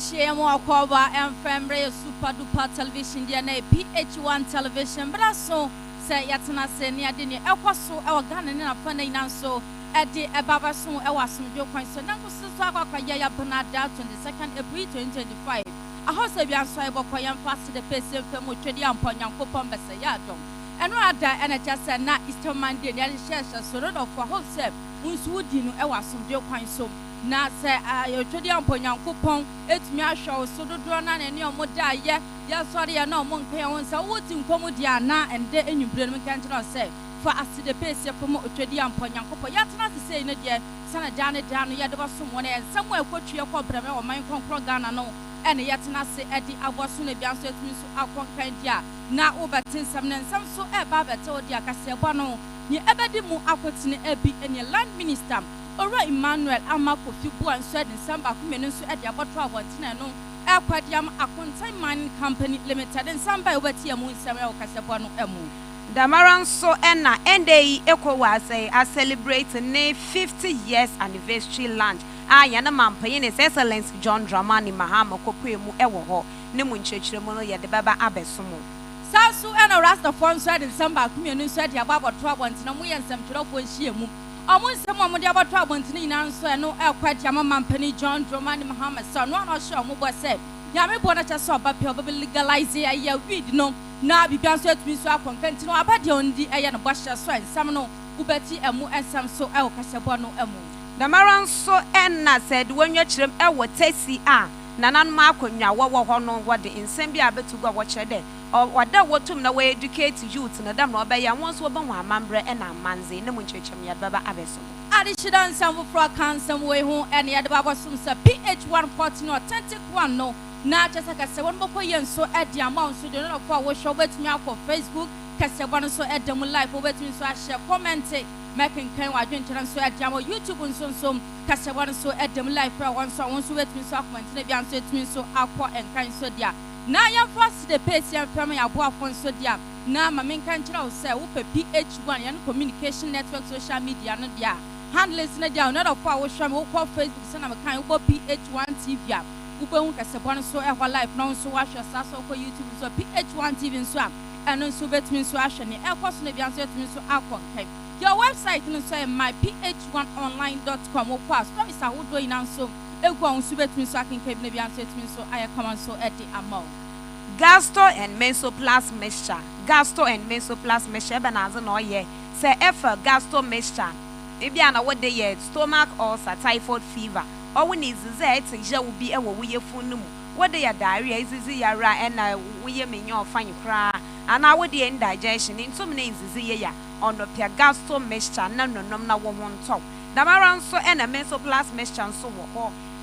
Shemo Koba and Fembre Super Duper Television DNA PH1 Television Brasso say Yatana Senia Dini Elquaso our gun and a funny nanso at the Ababasun Ewasum Jocoin so Nango Saka Yaya Panada 22nd April 2025. A house of young Cyber Koyan passed the person from Mutredian Ponyan Copom Besayadom. And rather, and I just said, not Easter Monday, the other shares so not for wholesale. Unswoodin Ewasum Jocoin so. Na say your Tradian Ponyankopon, it's me a show, so do run and your moda, yeah, sorry, I know Monkey on so what's in Commodiana and there in Brennan can't say. For us to the pace of Tradian Ponyankopo, Yatana to say, no, dear, Sana Janet down, yet there was someone else somewhere put your cobra or mine Ghana, no, and Yatana say at the Abosuna Bianso to Alcon Candia, now over 10 some and some so ever told ya Cassiabano, you ever did more aquatin Ebby and your land minister. Ora Emmanuel Amako Fibu and said in Samba Kumenusu at the Abatua Wantinano, Aquadium Akontai Mining Company Limited, and Samba Watiamu Samuel Casabano Emu. Damaran so enna ende ECOWAS are celebrating a 50 years anniversary lunch. Ayana Mampa His Excellency John Dramani Mahama Kopuemu Ewoho, Nemunchremono ya de Baba Abesumo. Sasu and a Rasta Fon said in Samba Kumenusu at the Abatua Wantinamu and some Chilofo Shiemu. Among someone the about trouble in answer no quite Yamaman Penny John Dramani Muhammad son one or sure Muba said Yami Bonata saw but probably legalize a year read no now be answered to me so I can continue about the only Ayan Basha Swan Samno Ubeti Emu and some so El Casabano Emu. The Maran so enna said when your children will tesi Nanan Marco Yawa Hono what the insembia bet to go watch a day. Or what that what to way educate youth and a damn obey and once were born Mambre and a manzi, no one church me at Baba Abesso. Addition some for some way home and the other Baba Sumsa PH-114 authentic one no. Not just like I said one more so at the amount so do not forward show bet me out for Facebook, Casabano so at them life over to so I share comment making kind of adventure so at Jamo YouTube and so Casabano so at them life for one so once wait me so maybe answer to me so aqua and kind so dear. Now you first the pace and family aboa phone so dear. Now my main country say whoop PH1 and communication network social media no dear. Handless na dear not of our show call Facebook so na kind of PH1 TV. Ubo Casabano so ever life now so watch your so YouTube so PH1 TV so and also bet me so action and course no be answer to me so aqua. Your website no say myph1online.com or pass promise I would do in answer. Ego subet me so I can keep maybe answer to me so I come on so at the amount. Gasto and Meso Plus Mixture. Gasto and Meso Plus Mixture Banaza no ye. Say F Gasto Mixture. Ibiana what they ye stomach ulcer, typhoid fever. All we need is that it will be a way funum. What they are diarrhea is yara and we mean your fine cry. And I would the indigestion in some names is ya on the Gasto Mixture. No one top. Damaran so and a Meso Plus Mixture so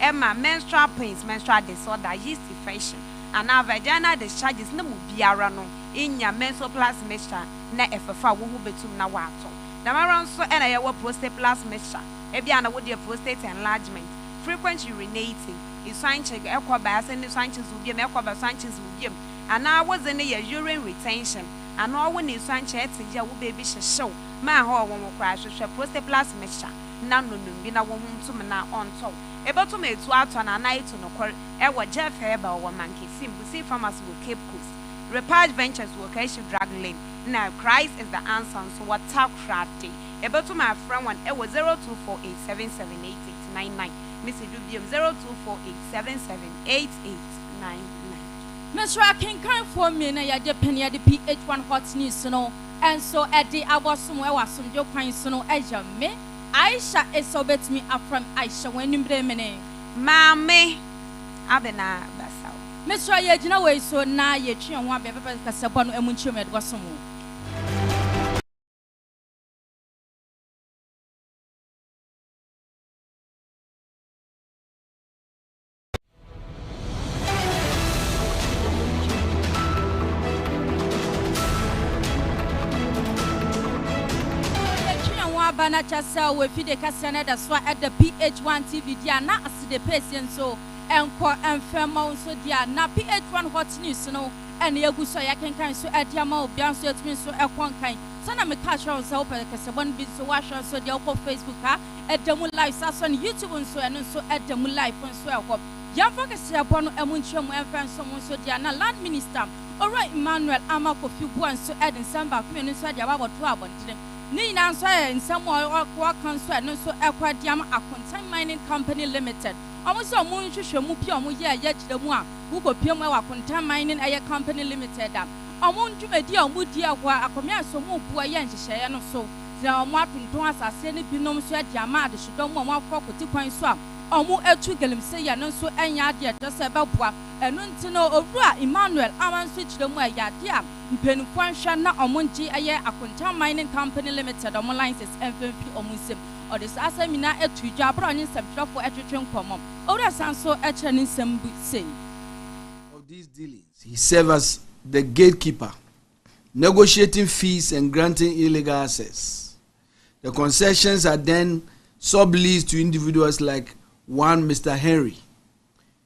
Emma menstrual pains, menstrual disorder, yeast infection, and our vaginal discharges no biara no in your menstrual plus mixture, na efa wo betum na wato. Damaran so and a prostate plus mixture, ebiana with your prostate enlargement, frequent urinating, is Sanchez equa bass and the Sanchez will be equa Sanchez will give, and I was in a urine retention, and all when is Sanchez will baby show, my whole one crash, prostate plus mixture, none no bina woman to me now on top. Able to make to out on a night on a court, ever Jeff Herber or monkey, simple see farmers will Cape Coast. Repage Ventures will catch you drag lane. Now, Christ is the answer, so what talk Friday. Able to my friend one, it was 0248778899. Mr. Dubium 0248778899. Mr. I can come for me and I depend at the PH1 hot news, no, and so at the hour somewhere was some your kind so as your me. Aisha is so bet me up from Aisha when you bring me. Mammy, Abena Bassau. Mr. Yajina way so now ye chin one baby Casabano and Munchum at Wassumu. Banacha cell with Fide Cassana that's why at the PH1 TV dia na as the patient so and firm so dia na PH1 hot news no and yagu so ya kan so at ya ma obian so etmin so ekon kan sana me catch on so pe Kasabon bi so wash so dia on Facebook ha at the live so on YouTube so and so at the live so Yamfa kese bono emunchemu emfa nso mo so dia na land minister ora Emmanuel Amakofi buan so edin samba kuma no so dia ba boto abontere ni na nso e nsam o kan so no so ekwadiam Akontan Mining Company Limited omo so mo nhwehwemu pia omo ye kire mu a wo ko pia mu Akontan Mining Company Limited a omo ndwumedi a omo di akwa akomia so mo bua ye nhyehyeye no so dia omo atonton asase ne binom so dia ma ade hwedom omo afokoti kwan so a omo etu gelimse ya no so enya ade to se beboa enu ntino owura Emmanuel amanso kire mu ayade a mpenufo anhwa na omo ngi aye Akontan Mining Company Limited omo licenses MFP omo nsem ode sa asamina etu dwa abro onye nsɛmtwerɛfo etwetwe nkomo owura sanso ekyere ne nsɛm bu sei of these dealings. He serves as the gatekeeper, negotiating fees and granting illegal access. The concessions are then subleased to individuals like one Mr. Henry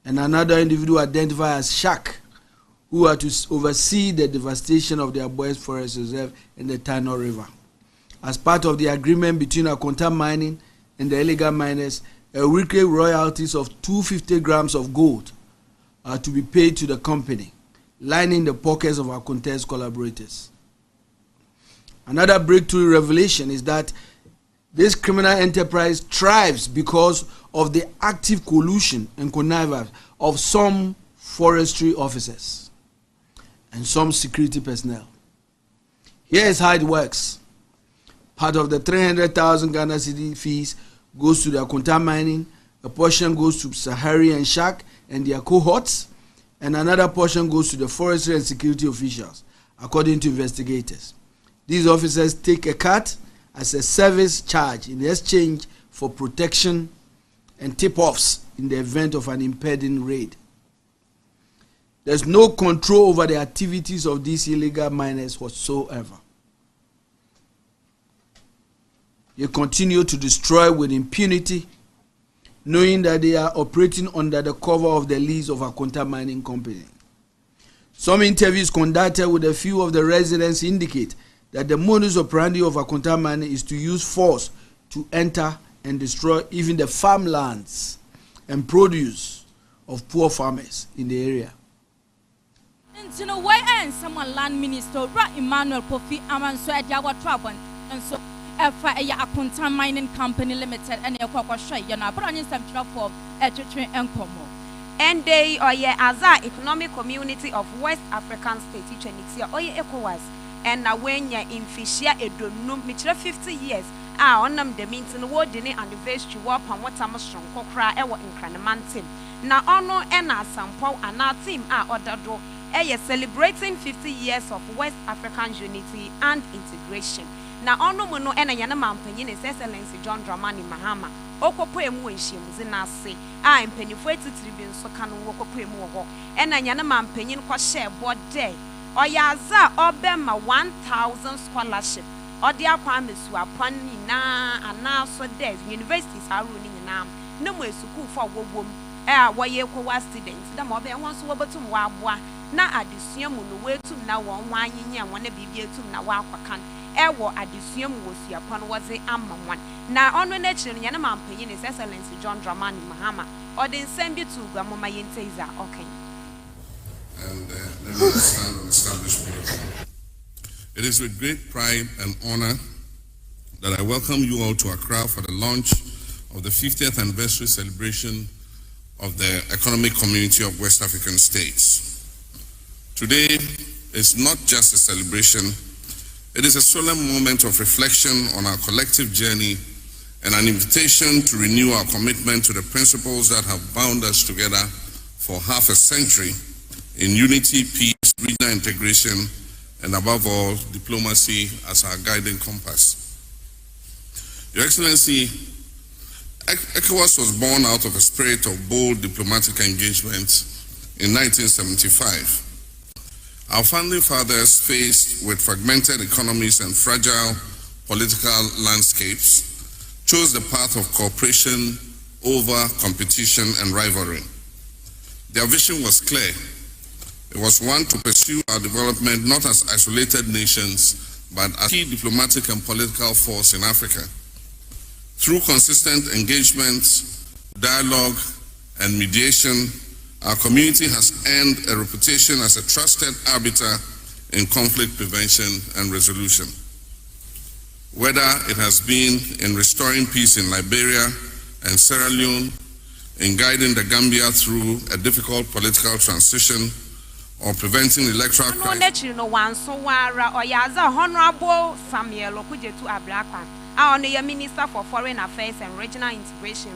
and another individual identified as Shak, who are to oversee the devastation of the Aboyes Forest Reserve in the Tano River. As part of the agreement between Akontan Mining and the illegal miners, a weekly royalties of 250 grams of gold are to be paid to the company, lining the pockets of Akontan's collaborators. Another breakthrough revelation is that this criminal enterprise thrives because of the active collusion and connivance of some forestry officers and some security personnel. Here is how it works. Part of the 300,000 Ghana cedi fees goes to the Akontan Mining, a portion goes to Sahari and Shak and their cohorts, and another portion goes to the forestry and security officials, according to investigators. These officers take a cut as a service charge in exchange for protection and tip-offs in the event of an impending raid. There's no control over the activities of these illegal miners whatsoever. They continue to destroy with impunity, knowing that they are operating under the cover of the lease of Akontan Mining Company. Some interviews conducted with a few of the residents indicate that the modus operandi of Akontan Mining is to use force to enter and destroy even the farmlands and produce of poor farmers in the area. In a way, and someone land minister Emmanuel Kofi Amanso at Yawa Trabon and so Akontan Mining Company Limited and a Coco Shay, and I brought in some trouble at Train and Como. And they are as a economic community of West African states, which is your ECOWAS. And now when you're in Fishia, a donum, which 50 years, on them the means in the world dinner anniversary war upon what I'm strong cry ever in Cranamantin. Now, honor and our sample and our team are ordered do celebrating 50 years of West African unity and integration. Now, honor mono and a Yanamam Penny is Excellency John Dramani Mahama. Okopoemu and Shimzina say, I am penetrated tribune so can walk up and a Yanamam Penny was share what day. Oyaza obema 1,000 scholarship. Odia kwamesu upon na and now so there's universities are running now. No more school for wobum. Why students, the mobile wants to obatum wabwa. Na addition no way to now one year and one a BB to now wakan. Ewo addition was your upon was the one. Now on the nature Yanamam Payne is Excellency John Dramani Mahama or the same to Grandma Yenteza. Okay. And let me stand on established protocol. It is with great pride and honor that I welcome you all to Accra for the launch of the 50th anniversary celebration of the Economic Community of West African States. Today is not just a celebration, it is a solemn moment of reflection on our collective journey and an invitation to renew our commitment to the principles that have bound us together for half a century in unity, peace, regional integration, and above all, diplomacy as our guiding compass. Your Excellency, ECOWAS was born out of a spirit of bold diplomatic engagement in 1975. Our founding fathers, faced with fragmented economies and fragile political landscapes, chose the path of cooperation over competition and rivalry. Their vision was clear. It was one to pursue our development not as isolated nations, but as a key diplomatic and political force in Africa. Through consistent engagement, dialogue, and mediation, our community has earned a reputation as a trusted arbiter in conflict prevention and resolution. Whether it has been in restoring peace in Liberia and Sierra Leone, in guiding the Gambia through a difficult political transition, or preventing electoral crisis. Minister for Foreign Affairs and Regional Integration.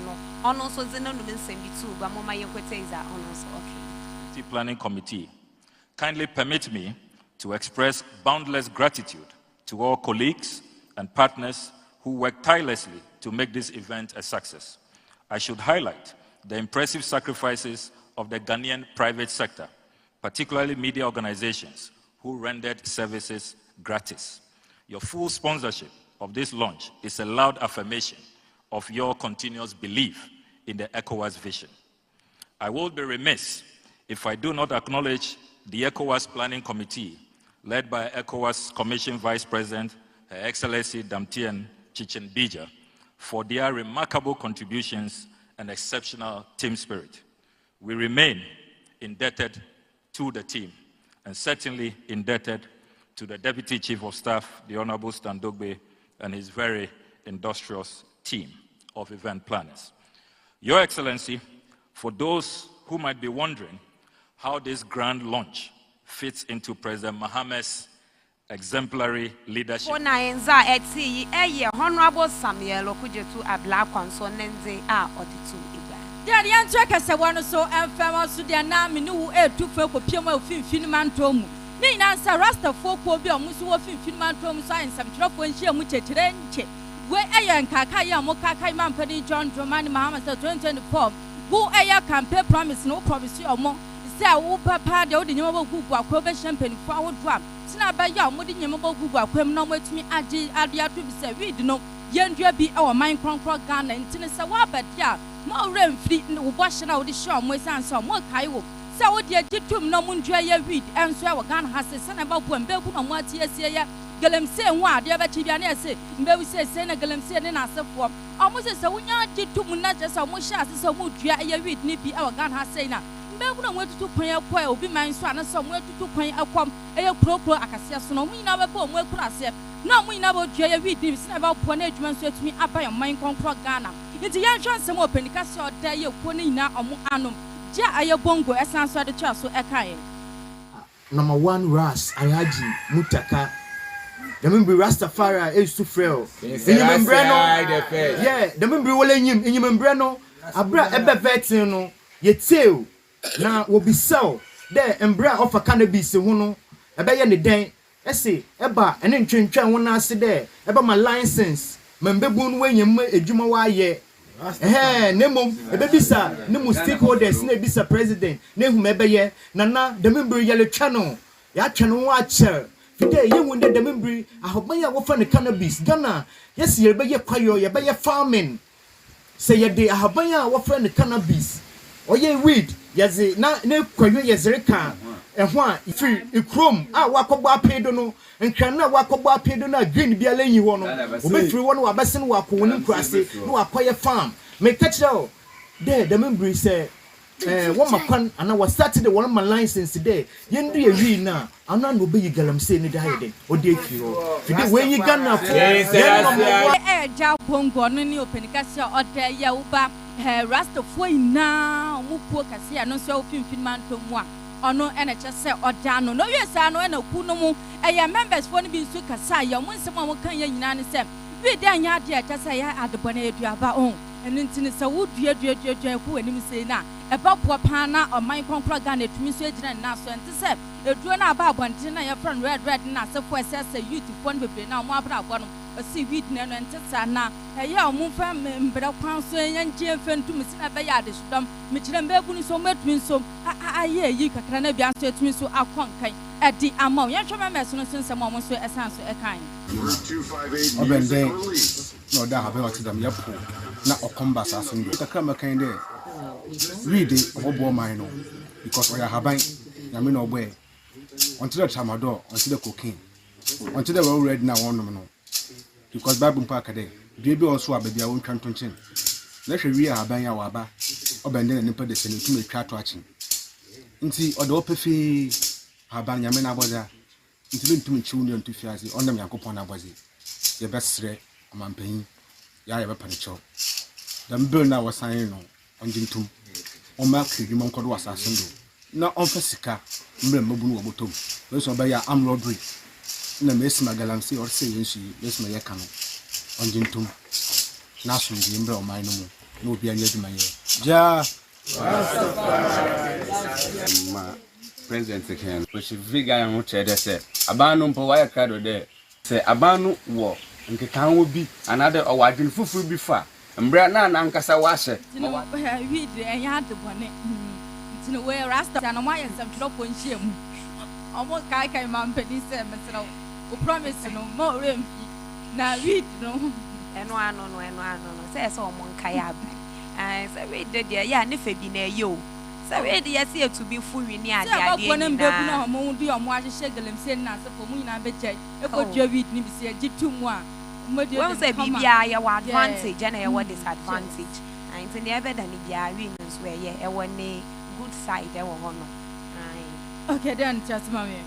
Planning Committee, kindly permit me to express boundless gratitude to all colleagues and partners who worked tirelessly to make this event a success. I should highlight the impressive sacrifices of the Ghanaian private sector, particularly media organizations who rendered services gratis. Your full sponsorship of this launch is a loud affirmation of your continuous belief in the ECOWAS vision. I will be remiss if I do not acknowledge the ECOWAS Planning Committee, led by ECOWAS Commission Vice President, Her Excellency Damtien Chichenbija, for their remarkable contributions and exceptional team spirit. We remain indebted to the team, and certainly indebted to the Deputy Chief of Staff, the Honorable Stan Dogbe, and his very industrious team of event planners. Your Excellency, for those who might be wondering how this grand launch fits into President Mohammed's exemplary leadership. There the answer kasa wano so emfema so dia na me no etu fa kopiem a finfin mantom ni na nsa rasta fo ko bi omuso wo finfin mantom so ansam trofo nhia mu chechire nche we eya nkaka ya mo kaka mampani John Dramani Mahama 2024 wo eya campaign promise no promise omo say wo papa de wo de nyema gugu akwa be champagne fo awodwa tina ba ya mo de nyema gugu akwam na mo atumi ade atu bi say we di no yendua bi e wo man kronkro Ghana ntine say wa badia ma ore mfiri wo bɔhye na wo de hye mo san so mo kai wo se wo de agitum na mo ndua ya weed enso ya wo Ghana hase se na ba bu mbebu na mo atiesie ya galamse ho ade ba chi bia na ese mbewu se na galamse ne na asefo omo se wonya agitum na je se mo hye ase se mo dua ya weed ni bi e wo Ghana hase na mbebu na mo tutu kwan akwa obi man so ana se mo tutu kwan akwam e ye kropro akase so no mo nyina ba ba mo akura ase na mo nyina ba dua ya weed ni se na ba po na adwuma so atumi aba ya man konkro Ghana. It's a young chance of open because you're there, you're putting now on Anum. Ja, I bongo, as answer the chance so Ekaye. Number one, Ras, Ayaji, Mutaka. The member Rastafari is to frail. Yeah, the member willing him in your membrano. Abra Ebba Vetino, yet tail. Now will be so. There, and bra of a cannabis, a bay any day. I say, Ebba, and then train one answer there. About my license. Membebun when you make a Jumawaye. Nemo, a baby sir, Nemo stakeholders, ne bisa president, ne whomever ye, Nana, the member yellow channel, ya channel watcher. Today, you wonder the member, I hope my offer the cannabis, Ghana, yes, you'll be your choir, you'll be your farming. Say your day, I have my offer the cannabis. Or ye weed, yes, no choir, yes, Reka, and one, free, a chrome, I walk about pedono, and cannot walk about pedona, green be a lane you want. We free one who basin walk winning crusty, who acquire farm. May catch out. There, the member say, one man, and I was starting the one of my license today. Yen do a now, and none will be you galam saying it hiding, or day you. When you gonna Japongo, no new Penicassia or there, Yauba, Rasta foi now, Mupo Cassia, no so fin man to moi. Or no NHS say or Dano. No, yes, I know and a Kunomo. I members want to be so Casaya, when someone can yan say, we then ya dear Casaya at the bonnet you have our own. And then it's a wood dear who and him say now. About Wapana or my conqueror Ghana to Miss and Nassau and to say, the drone about one dinner your friend red Nassau for a youth to one with now more about one. A seaweed and Tessana, a young moon but a council and Jeffin to Miss Abayadish, Michelin Begun so much means so. I hear you can be answered to me so I can't at the amount. Young Messon since someone was so a sense of a kind. No, that have to them yapo. Not a combat as in the camera kind of read it or mine because we are having Yamino way until the Chamador, until the cocaine, until they were already now on because Bible Park a day. Baby also have their own canton chin. Let's read a banya waba. obende na nipa de se ne tumi twa to achi nti ode opefi haban nyame na boza nti le ntumi chiwu ne ntu fiase onam yakopon na boza ye besre amampanyi ya ye bepa ne cho dem bill na wasan no onjintum o ma kridwuma nkodo wasasendo na onfa sika mbre mabunu wo botom we so ba ya am robbery na mesi magalamsi or say yensu mesi ma yeka no onjintum na sunji mbre o mai no mu no bia nya dwuma ye ja ma president ken which viga ya ho chede se abanu mpo wa yaka do de se abanu wo nkekan wo bi anade o wadwen fufuru bi fa mbra na nkasa wa hye we de enya de bone tino we rasta na ma yensam tro nchie mu omo kai mampedi se mesra o promise no mo remfi na we no eno ano no se omo nkai abai se we de dia ya ne fa bi na yo se we de ya se to be fuwi ni ade ade ni na mbebu na omo di omo ahye galemse na se fo mu nyina be chai e ko dwa we ni bi se gitum a well, say bibia ya wa advantage and ya disadvantage. And in the ever than the wins where ye one good side there were no. Okay, then just mommy.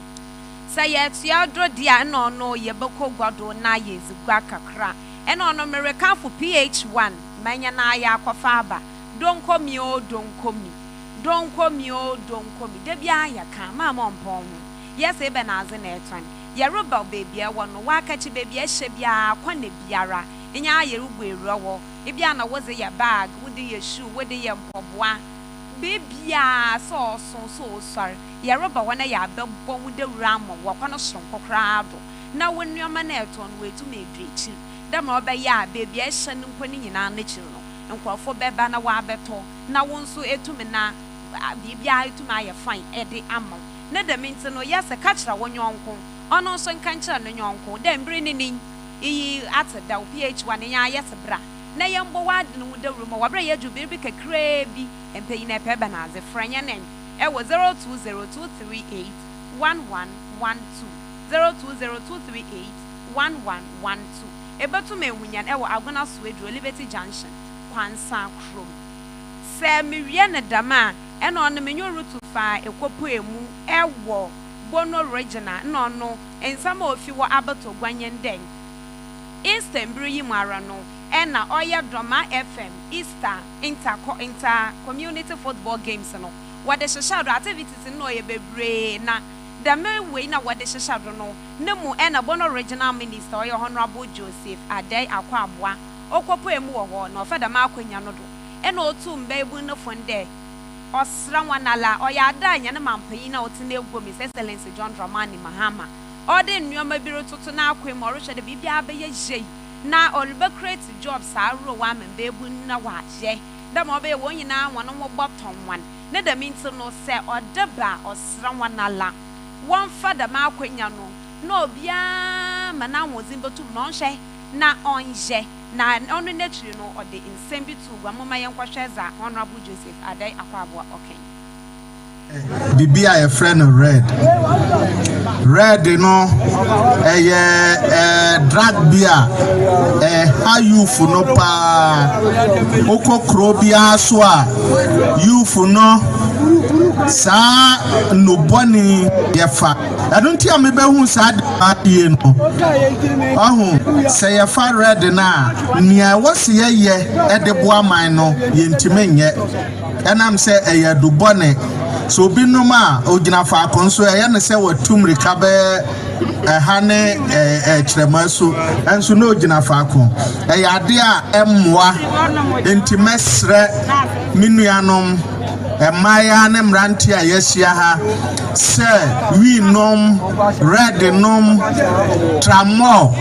Say yes, ya draw dear no ye boko godo na ye zugaka cra. And on American for PH-1, manya na ya kwafaba. Don't come yo, don't come me. Don't come yo, don't come me. Debia ya come, mamma on pom. Yes, even as an airtime. Yaruba baby a one wakachi baby a shebia kwane biara enya yerubu eruwo ebia na was a bag with the shoe with the mpobwa baby so sorry yaruba wana ya bebon with the ram wakwana sonko krado na wonu ama na eton we to me grechi da ma obeya baby a hye nkwani nyina na chiro no nkwafo beba na wa beto na wonso etumi na bibia etumi aye fine ede ama na da minti no yesa kachira wonyonko ono so nkancha no nyonko dem bri ni iyi atada PH-1 nya yesbra na yembo wad no mu dawru mo wabra yeju bi kakra bi empeyi na peba na ze franya nen e wo 0202381112 0202381112 ebetu menwunyan e wo agona swedro Liberty Junction kwansa krom se miwie ne dama e no no menyo rutu fa ekopo emu e wo bono regional no ensama ofi wo abato gwanyen den Eastern Bri mara no na oya Drama FM Easter inter community football games no what the shashado activities no ye bebre na the main way na what the shashado no nemu na bono regional minister oya Honorable Joseph Adai Akwaboa okopo emu wo no fa da ma akwanya no do otu mba ebu no fonde osra wanala oya ada nya na mampanyi na otine egwo Miss Excellency John Dramani Mahama ode nnuoma biro toto na akwem orhwe de bibia abeye jei na olbe create jobs aro wa memba ebu na wa je da mo be wonyina wono mo bottom one na da minti no se odeba osra wanala won fada ma akwanya no na obia mana wozin betum no hwe na onje na onu netri no ode nsem bi tu gwa mama yenkwahwe za Honorable Joseph Adai Akwaboa okay Bibi a friend of red no drag beer how you for no pa oko krobia so a you for no sa no boni yefa I don't hear me be hu sa de no say yefa red na nia wose ye e de boa man no yentime nye enam say do boni so binuma ogina fa konso ya ne se watum rikabe hane chiremaso enso no ogina fa kon ya de a emmoa entimesre minuanom emaya ne mranti a yesia ha se wi nom red nom tramo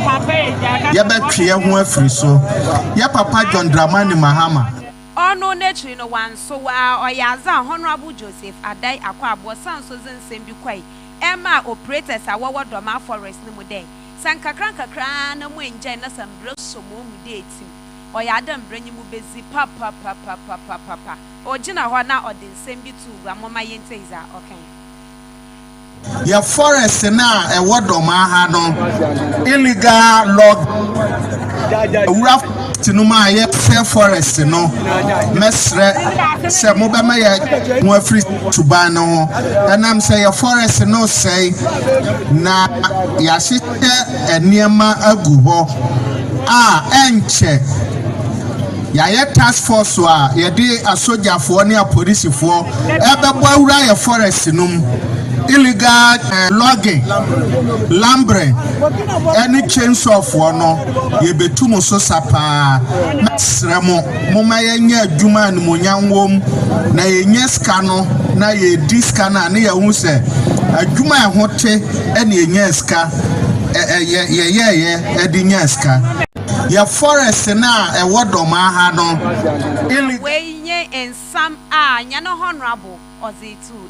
ya betwe ho afiri so ya papa John Dramani Mahama ono netri no wan so wa oyaza Honorable Joseph Adai Akwaboa sanso zensem bi kwai ema operators awowo Doma forest ni mu dey sankakran kakra na mu enje na sambro somo mu dey tim oyada mbranyi mu bezi papa ogina ho na ode nsem bi tu gwa mama yenteiza okay Your forest na a word of my no illegal log rough tinuma ye fair forest no mesre se mo be me mo free to ban no and I'm say your forest no say na ya hite eniema agu ho enche ya ye task force wa ye di asojafo ne apolisifo ebebo awura your forest num illegal logging, lumbering, any chainsaw for no, ye betumo so sapa, Sremo, Momayanya Juma and Munyan wom, na ye nyeskano, na ye discana, near unse, a Juma hote, and ye nyeska, edinyeska. Your forest na a word of my hand illegal and some are honorable or they too.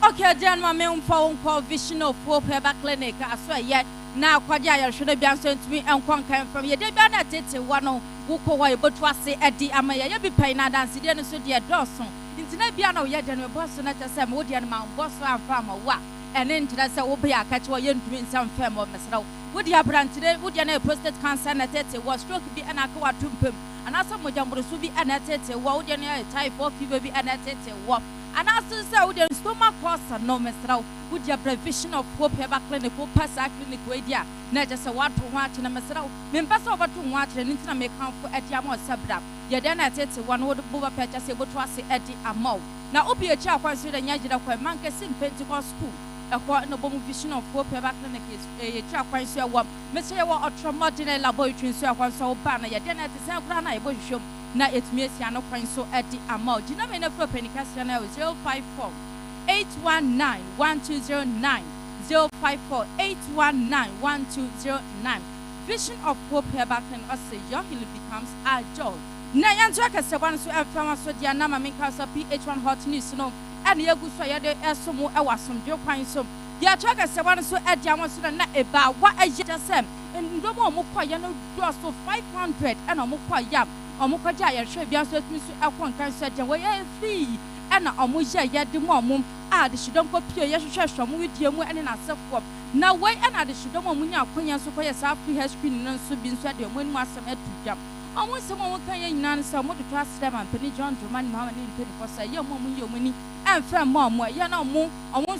Okay, Jan, my main phone call Vision of Hope Herbal Clinic. I swear yet now Quadia should have been sent to me and Quankan from your day. One who call but was say at the Amaya be paying a dance, then so dear Dawson. Internet piano yet and Boston at the same Woodian Mount Boston and Farmer Wa. And then to us, I will be a catch or young doing some firm of Mr. Would you have run today? Would you know prostate cancer and a was stroke be an aqua tumpum? And also, Mojambo should be an atete, would you know type of fever be an atete walk? And also, so the stomach costs are no Mr. Would your prevision of Hope Herbal Clinic or pass a clinic idea? Not just a one to watch in a Mr. Members over to watch and into make come for at Yamo Sabra. Yet then I said one would move purchase able to say at the amount. Now, Obi a child consider Yajida for Mankas in Pentecost School. A quite noble vision of Hope Herbal Clinic is a child consider one. Mr. Ultramodern laboratory, so one so banner. Yet then at the same ground I wish you. Na it means you are not quite so at the amount. Do you know me for Pennicastion 054 819 1209 054 819 1209. Vision of Hope Herbal can also your healing becomes our joy. Nayan Jacka Saban so Alpha so Diana Minkas PH1 hot news no and Yagu Soya Esomo Awasum Joe Pine so. Ya Jacka Saban so at Yamasu na about what I just said. And no more Mukoyano draws for 500 and a Mukoyam. Omokaja ya show bia so tumi so akon kan so agya we ya free na omoja ya de mo de shidom ko pio ya hwehwehwe mo widie mu ene na sefo na we na de shidom mo nya akonya so ko ya sa free hair screen no so bi so de mo enu asem atudwam omo se mo kan ya nyina so mo de to asem ampani John Druman ma ma ne nteni ko sa ya mo ye omani emfa mo ya na omo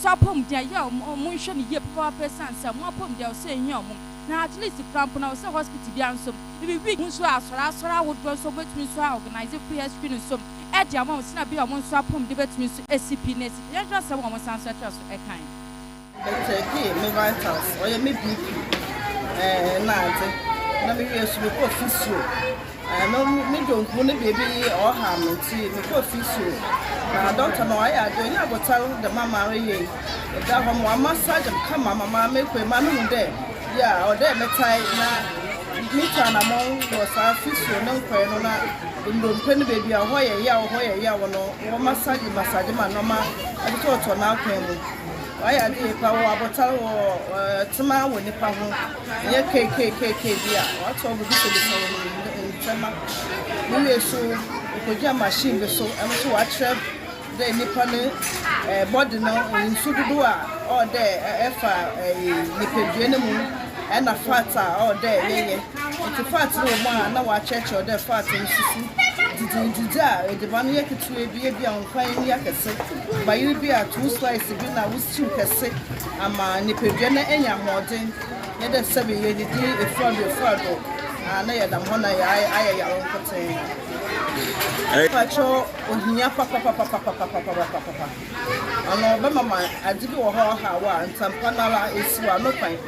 so apom dia ya omo hwe ne ye papa person sa mo apom dia o se hia omo na at least cramp na say hospital bi ansom ibi week nso asora would go so betumi so organize free hair screen so e dia mo sina bi omo so apom de betumi so SCP na SCP ya just say omo sanso atwa so e kan but me vitals or me BP na ante na me yesu me ko physio no me don't want baby or harm me ko physio na doctor no I do nya botal the mama ye da ho mo massage come mama me ko ma no de yeah, or there metai na mita na mo was a physio no kwe no na ndo pen baby a hoye ya wono wo massage man no ma e to na kwen mu why dey pa wo abotal wo tima wo nipa ho ye kkk bia what of this so tima we so ko ja machine be so am so wa trap the nipa ne body no nsu dudu a all there efa nipa due mu and a fat all day, it's a fat room, now I check or the fat and did the banner to be on fine yakase, but you'll be a 2 slices of dinner with 2 cassette, and my nipogena and your modern, yet a 7 year day, a flood of Fardo, and I had a money I own contain. Patrol, papa. And Obama, I did go how and some panala is no fine.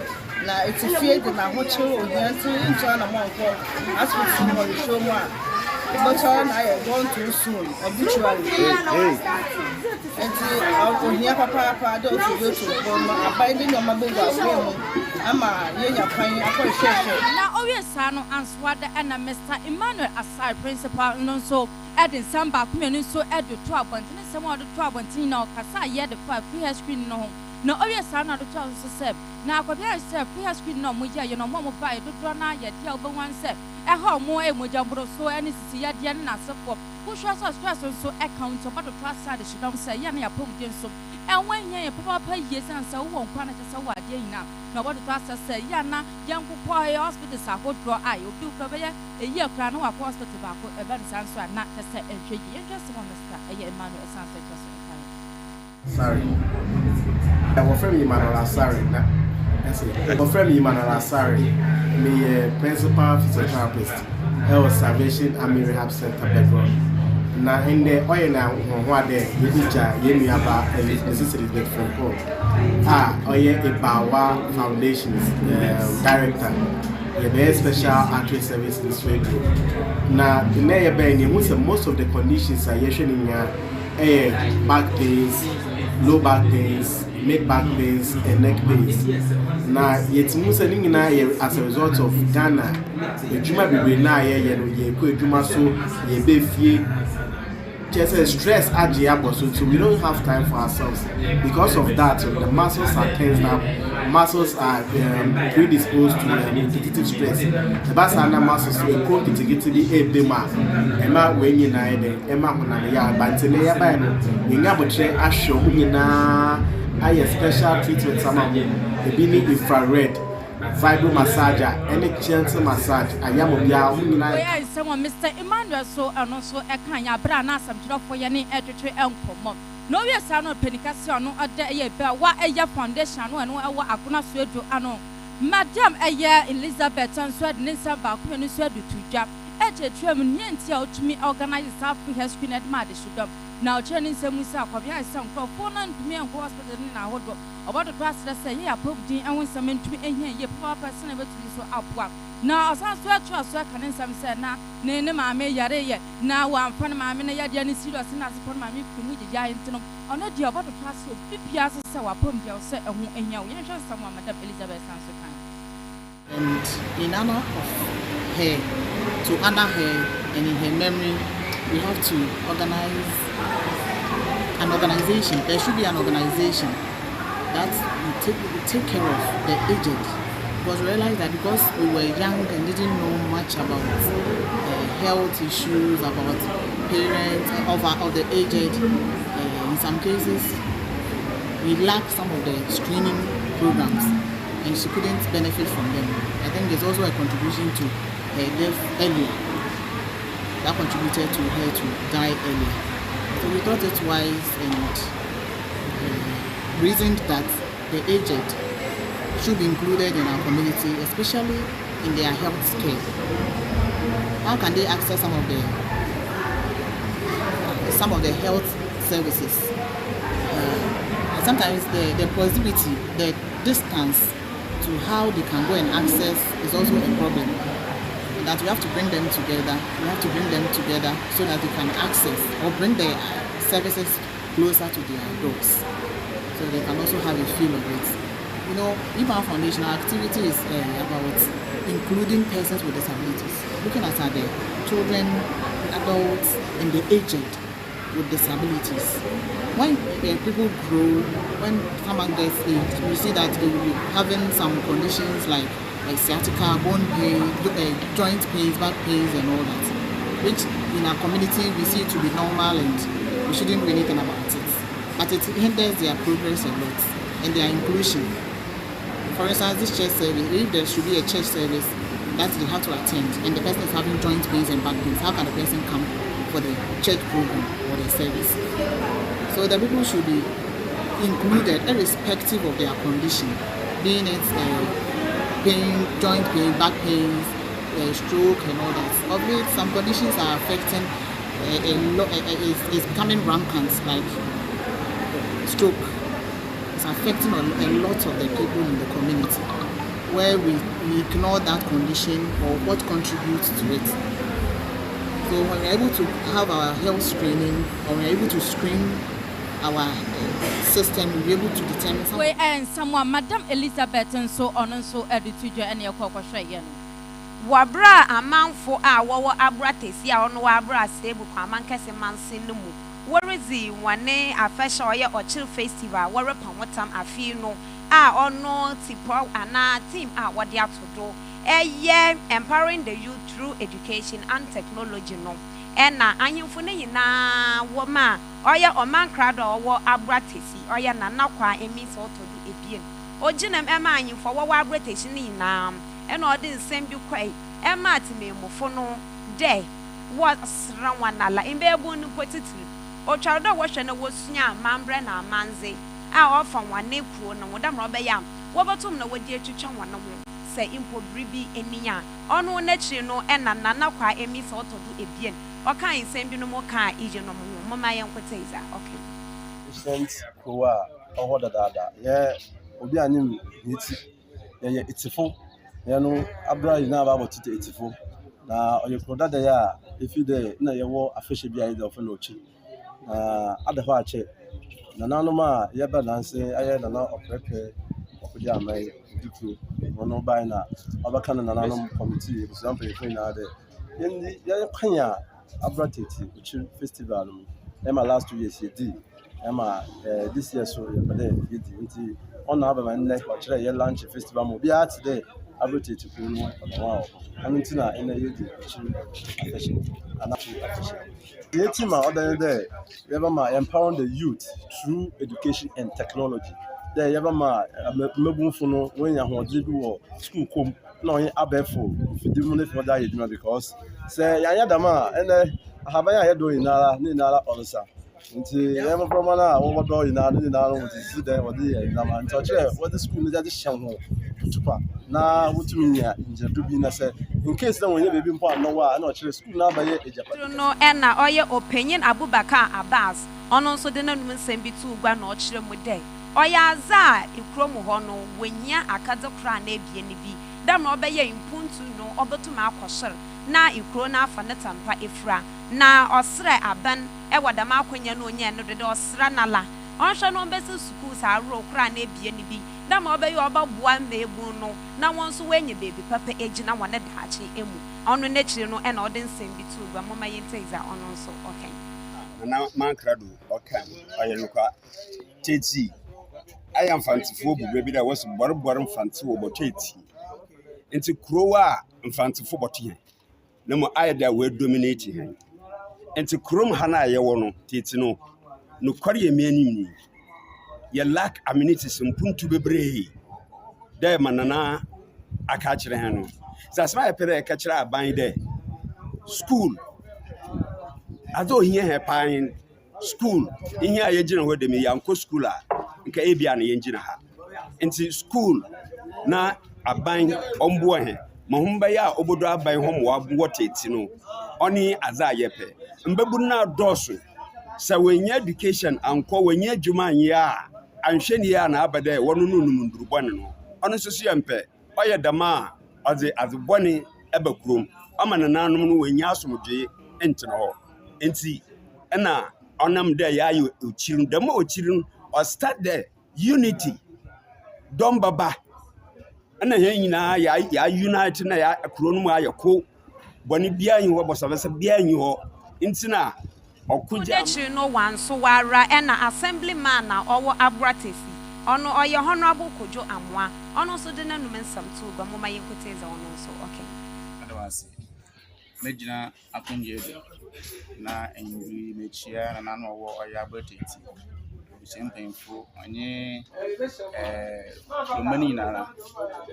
Na it's fear the na hocho ohianti nja na monko hospital no show mo but I going too soon obituary and ohia papa do to go abiding on my baby ama yenya kwan akọ na always no answer the na Mr. Emmanuel Asai principal no so edin samba kumenu so edu to abontin sem odu to abontin na okasa ye the free hair screen no no always na do to so na akobia se free hair screen no mo ya ye no mo ba ye do na ye dia obo wan se e ha mo e mo jambro so ani sisi ya dia na sefo wo hwa so stress so account oba do to asade shidom se ye na ya pom den so and when ye papa years and so one quantity so what ye now. Now what the pastor say, Yana, young quiet hospitals are hot draw eye, you do cover a year crown or hospital tobacco, a bad answer, not to say a tree. You just want to start a year manual sunset. Sorry. I was from Emmanuel Sorry. I was from Emmanuel Sorry. Me principal physiotherapist. I was Salvation Army Rehab Center background. Now in the oil now, what there, you need about necessity big from home. Bawa Foundations director. You be special actress service in Sweden. Now the mayor being most of the conditions are usually in your back pains, low back pains, mid back pains, and neck pains. Now, yet Musaling as a result of Ghana, the Juma be na ye Juma so ye be just a stress at the so we don't have time for ourselves. Because of that, the muscles are tensed up, muscles are predisposed to repetitive stress. The basana muscles will go to get to the Bema, Emma when you know, Emma Hunaya, Bantelea Bano, you never train a show in a special treatment, some of the beanie infrared. Vibro massager, any gentle massage. I am of ya. Someone, Mr. Emmanuel, so and also a kind of brana, some drop for any editor and common. No, yes, I know Penicassion, a day, what a year foundation, and what I could not swear to Anno. Madame, a year Elizabeth, and sweat Nissa Baku and sweat to Jap. Edge, German, to me organize South Free Screen at Madison. Now, turning some myself, I some phone to me and hospital in our wardrobe. About the past, I say, yeah, Pope D, and when some men to me and here, poor person ever to be so upward. Now, as I swear to us, I can some say, now, Nene, Mamma, Yare, now I'm fun, Mamma, Yadian, serious, and as upon my meat to me, the giant, or not the about the past, so Piazza, so I pump your set and you just someone, Madame Elizabeth Sansokan. And in honor of her, to honor her and in her memory, we have to organize an organization. There should be an organization that will take care of the aged. Because we realized that because we were young and didn't know much about health issues, about parents, of the aged, in some cases, we lack some of the screening programs and she couldn't benefit from them. I think there's also a contribution to death earlier. That contributed to her to die earlier. So we thought it wise and reasoned that the aged should be included in our community, especially in their health care. How can they access some of the health services? Sometimes the proximity, the distance to how they can go and access is also a problem. That we have to bring them together. We have to bring them together so that they can access or bring their services closer to their doors, so they can also have a feel of it. You know, our foundation, our activity is about including persons with disabilities, looking at the children, adults, and the aged with disabilities. When people grow, when someone gets aged, we see that they will be having some conditions like sciatica, bone pain, joint pains, back pains, and all that, which in our community we see to be normal and we shouldn't do anything about it. But it hinders their progress a lot and their inclusion. For instance, this church service, if there should be a church service that they have to attend and the person is having joint pains and back pains, how can the person come for the church program or the service? So the people should be included irrespective of their condition, being it pain, joint pain, back pains, stroke and all that. Of it, some conditions are affecting is becoming rampant, like stroke. It's affecting a lot of the people in the community, where we ignore that condition or what contributes to it. So when we're able to have our health screening, or we're able to screen our system, we'll be able to determine someone, Madame Elizabeth, and so on and so edited and your cocoa. Wabra amount for our abra tesia on wabra stable Kwamankese Mansinumu. Where is the one a fashion or chill festival? Where upon what time I feel no or no tipo and team what they have to do. A year empowering the youth through education and technology no. ɛna ahemfo ne nyinaa wɔ ma ɔyɛ ɔman krado ɔwɔ abratesi ɔyɛ nanakwa emi sɛ ɔtɔdo ebien ogyinam ɛma ahemfo wɔwɔ abratesi ne nyinaa ɛna ɔde nsɛm bi kɔe ɛma atememufo no dɛ wɔsra wanala mbeebu no potitiri otwaro dɛ wɔhwɛ na wɔsunya mambrɛ na amanze a ɔfa wane kuro no wɔda mra ɔbɛyam wɔbɛtum na wɔde atwitwa wɔn ho sɛ impo bribi eniya ɔno n'akyi no ɛna nanakwa emi sɛ ɔtɔdo ebien ɔka nsɛm bi no mo ka ije no mo mama yɛn kwata iza okay recent kowa ɔhɔ dadaada yɛ obi anim yɛti yɛyɛ etifo yɛ no abra yi na aba abɔtete etifo na ɔyɛ kuro dada yɛ a efi dɛ na yɛwɔ afɛhyɛ bi a yɛde ɔfɛ na ɔkyi na ada hɔ akyɛ nananom a yɛbɛ nanse ayɛ nana ɔpɛpɛ ɔkɔgye aman dikuro ɔno ban na ɔbɛka no nananom committee ebusua mpanyinfo nyinaa dɛ yɛyɛ kwan a abra tete ɔkyi festival no ɛma last 2 years yɛdi ɛma this year so yɛpɛ dɛ yɛdi nti ɔna abɛma nnɛ ɔkyerɛ yɛ lunch festival mu obiara te dɛ abra tete kuro no ɔno a ɛno nti na ɛnɛ yɛdi ɔkyi afɛhyɛ anafo afɛhyɛ yɛti ma ɔdan dɛ yɛbɛma empowering the youth through education and technology dɛ yɛbɛma mmabunfo no wɔnya ahoɔden bi wɔ school kom na ɔyɛ abɛɛfo fidi mu ne fi ɔda yɛ adwuma because sɛ yɛanyɛ dam a ɛnɛ ahaban a yɛdɔ nyinara ne nyinara ɔnsa nti yɛmɔbrɔma no a wɔbɔdɔ nyinara ne nyinara no wɔde si dɛn wɔde yɛ nyinama nti ɔkyerɛ wɔde school no de hyɛ ho tutupa na wotumi nya ngyadu bi na sɛ in case na wɔnyɛ baabi mpo anɔwɔ a ɛna ɔkyerɛ school no abayɛ agyapa no ɛna ɔyɛ opanyin abubakar abbas ɔno nso de nanum nsɛm bi tu gua na ɔkyerɛ mu dɛ ɔyɛ aza a ekurom hɔ no wɔnyia akadze kora na ebie ne bi dam na ɔbɛyɛ impuntu no ɔbɛtum akɔhyere na ekuro na afa ne tampa efura na ɔsrɛ aban ɛwɔ dam akonya no onye no de ɔsra nala ɔnhwɛ no ɔbɛsi school sa aro kora na ebie ne bi dam na ɔbɛyɛ ɔbɛboa mmeebu no na wɔn nso wɔnyɛ beebi papa egyina wɔn ne daakye emu ɔno n'ekyir no ɛna ɔde nsɛm bi tu gua mama yɛntɛiza ɔno nso ɔkan na mankrado ɔkan ɔyɛ nokwa teti ayɛ mfantefoɔ bubɛ bi da wɔso bɔrebɔre mfante wɔ bɔtɔ eti nti kuro a mfantefoɔ bɔtɔ yɛn na mo ayɛ da wɔ dominate yɛn nti kurom ha na yɛwɔ no teti no kware yɛ meanim ni yɛ lack amenities mpuntu bebree dɛ manana aka kyerɛ ha no sɛ asɛm ayɛ pɛ dɛ ɛka kyerɛ aban dɛ school ado hia he pan school ihe a yɛgyina hɔ dɛm yɛankɔ school a nka ebia na yɛgyina ha nti school na aban ɔmboa he mahom bɛyɛ a obodo aban hɔ mo waboɔ tete no ɔne adza yɛpɛ mbabu na dɔso sɛ wɔnya education ankɔ wɔnya adwuma anyɛ a anhwɛ ni a na abɛdɛ wɔno no numundurubɔne no ɔno nso so yɛmpɛ ɔyɛ dama a ɔdze adzebɔne ɛba kurom ɔma nananom no wɔnya asomdwe ntena hɔ nti ɛna ɔnam dɛ yɛayɛ okyiri dɛm okyiri no start the unity dɔm baba ɛna yɛn nyinaa yɛ unite na yɛ kuro no mu ayɛ ko bɔne biara nyi hɔ bɔsabɛsɛ biara nyi hɔ nti na ɔkogya n'ekyir no wanso wara ɛna assemblyman na ɔwɔ abratesi ɔno ɔyɛ honorable kojo amoa ɔno nso de nanum nsɛm to gua mama yɛnkoteza ɔno nso okay adawase megyina akongye na enyi mechia na nanu ɔwɔ ɔyɛ abratesi mpanyinfo ɔnye omani nyinara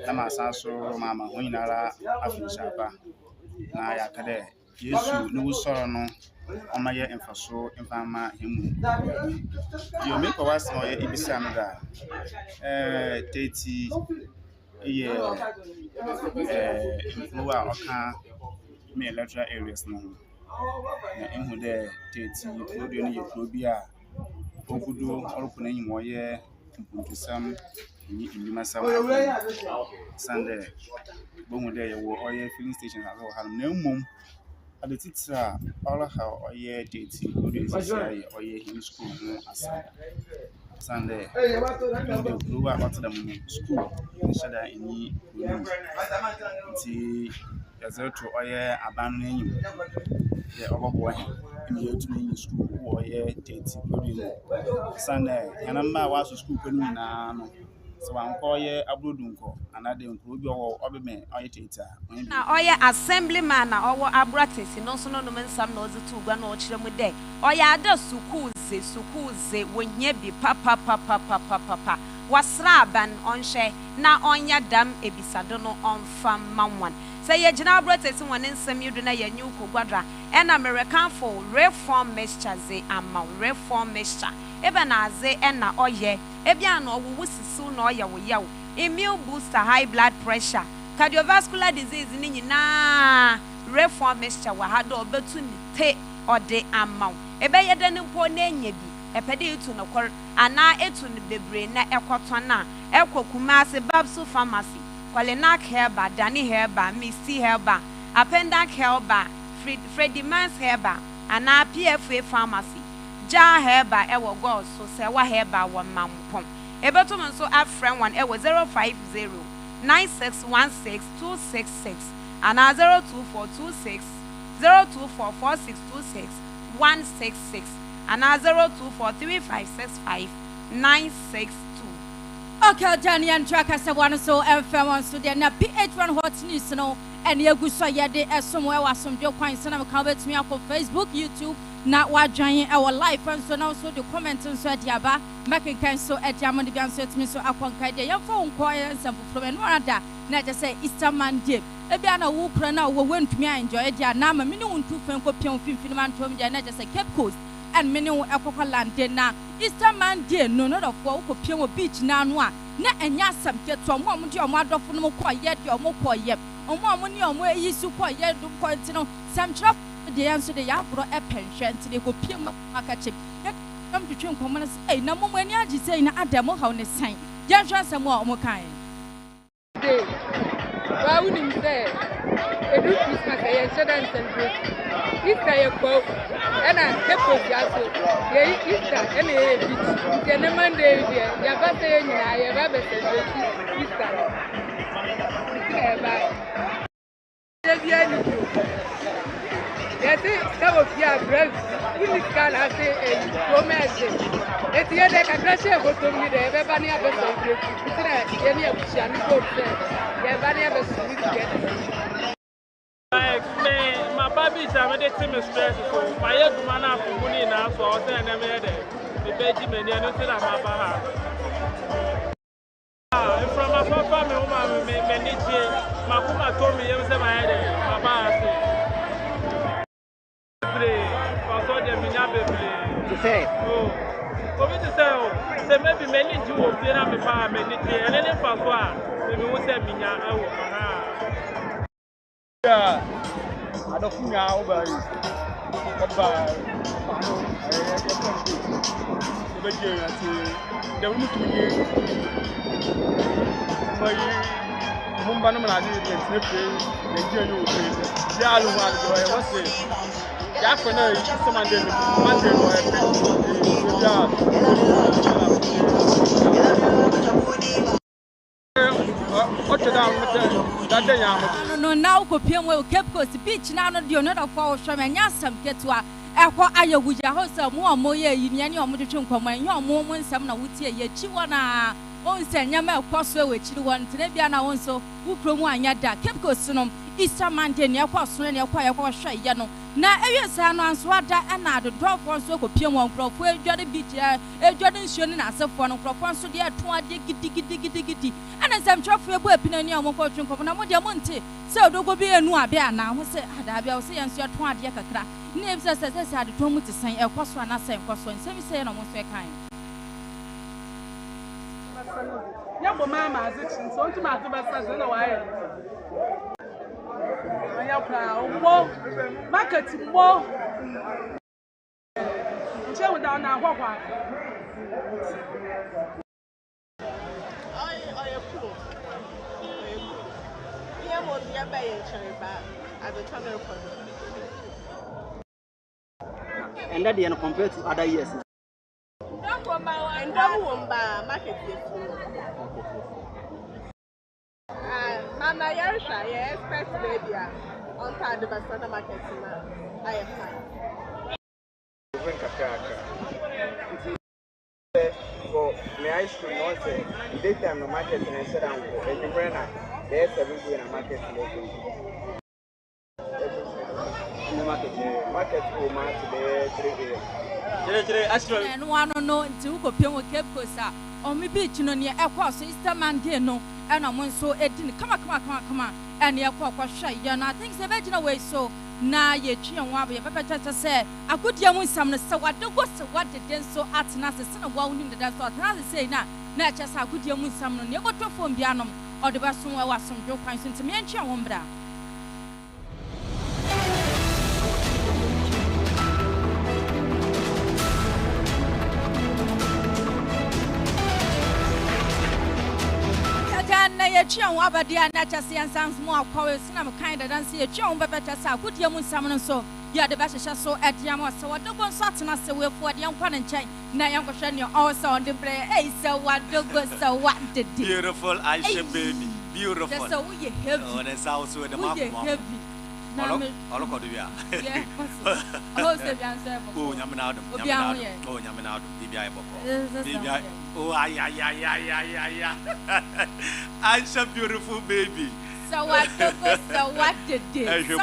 na masa so mama ho nyinara afinhyapa na yɛaka dɛ yesu ne wusɔrɔ no ɔma yɛ mfaso mfama hemu yo me kwa wasɛ ɔyɛ ibisa no da teti yɛ nkuru a ɔka me electoral areas no na ehu dɛ teti kuro de no yɛ kuro bi a ogudo ɔrɔko na nyim ɔyɛ mpuntusam ni inimasam sande bohu dɛ yɛwɔ ɔyɛ filling station a wɔ ha na mmom adetitra ɔrɔha ɔyɛ teti kuro de sisi ɔyɛ him school no asa sande the kuro a ɔteda mu school nhyɛda ani kuro nti yɛzɛto ɔyɛ aban no enyim yɛ ɔbɔbɔ he ɛna yɛtumi enyi school wɔ ɔyɛ teti kuro no sande yɛn mma a wɔaso school kuro no nyinaa no So I'm call ye Abrudunko, another Nkrubi or Obime, Oitata. Na oye assemblyman na owo abratesi no so no no mensam na ozi tu gwa na ochire mu de oye ada sukuze wonye bi papa wasra aban onhwe na onya dam ebisado no onfa manwan say ye gina abratesi woni nsam yudu na ye nyu kogwadra en American for reform mixture ze amount reform mixture ebe na aze en na oye ebia na owo wusisi na oye wo yawo immune booster high blood pressure cardiovascular disease ni nyina reform mixture wa ha do obetu ni te ode amount ebe ye de mpo na enya bi epede etu no kor ana etu ni bebre na ekoto na ekokuma ase babsu pharmacy kwalenak herba dani herba misty herba appendac herba Fredimans herba ana PFA pharmacy ja herba ewo go so se wa herba wo mampom ebeto nso afren one ewo 050 9616 and 02426 0244626 166 and 0243565 962. Okay, Danny and Tracker said one so FM so there na PH1 hot news no and you go so yede somewhere was some joke coins and come with me up on Facebook, YouTube. Na wa join our life and so now so the comments and so diaba making kind so at yamon the answer to me so upon kaide your phone quiet and from another na just say Easter Monday e bia na wo kra na wo went me enjoy dia na ma me ne wontu fen ko pion finfin man tom dia na just say Cape Coast and me ne wo ekokwa land na Easter Monday no of wo ko pion beach na no a na enya asam keto mo di omo adofo no ko ye di omo ko ye omo ni omo yisu ko ye do ko ntino sam chira the answer the yapro a pension to the copium market. Come to trim common say, no more when you say in Adamo how the sign. Just some more kind. Why wouldn't you say? A good Christmas, I shouldn't celebrate. Easter, you quote, and I kept with Yasso. Easter, and a beach. Then a Monday, your birthday, and I have ever celebrated Easter. Yes, some of your breath, you can have a romance. It's yet like a crash of what you have ever near the same. Any of the Shani boat said, you have never seen together. My babies are ready to stress. My young man have money now, so I was there never there. The Benjamin, and nothing about her. From my family, my mama told me, you was my head, my bar. To say, oh, to say, maybe many do of the army farm and any papa, maybe we say, Mina, I don't think now, but the woman to you, Mumbanum, no, now copium will Cape Coast beach now not the another fall from and yasam get to a aya with your house more in any of the common your moments some now with ye chiwana on send yama crossway which you want to be an also who promo and yada Cape Coast sonum Easter Monday near cross when you're quite a shy yano. Now, every son on Swada and now the drop one so copium one crop where Johnny beach a Jordan shooting as a phone crop one so dear 20 diggy and as I'm trophy weapon and your fortune company Monte. So don't go be a new bear now. Who say, I'll say, and so 20 yakra. Names as I said, told me to say a cost one, I say, cost one, so we say, almost a kind. Young mamma, so to my two in a while. More market more. Chow down now, what? I approve. Yeah, more nearby in China at the tunnel. And that they compared to other years. And that one by market. Nana Yarsha, yes, first baby on time the Basana market. I am fine. For me ice cream no say daytime no market na say am go and you na there 7 go na market no market go ma today 3 a. Chere no ano no nti wo kopia wo Cape Coast a o me beach no ne ekwa so Easter Monday no e na mo nso edin kama and ye kwa hwe ye na think say be gina we so na ye twe ho aba ye pepeta say akodia mu nsam no se wade go se wade den so atena se se na wa woni deda so atena se say na e che sa akodia mu nsam no ne go to fom bia nom o de ba so wa wasom dwo kwan so ntime entwe ho mbra. Na ye twa ho abadia na cha se ansans mo akwawe sina me kan da dan se ye twa ho bebeta sa akodia mu nsam no so ya de ba hyehyɛ so adia mo se wadogo nso atena se we fo de yankwa ne nkyɛn na yankɔhwɛ ne also on the bre se wadogo se wade beautiful Aisha baby beautiful so we heavy oh that's also the map heavy all ko do bia yeah oh se bia nso oh nyamena adom oh nyamena adom bibia e boko bibia oh ay Aisha beautiful baby so what did this so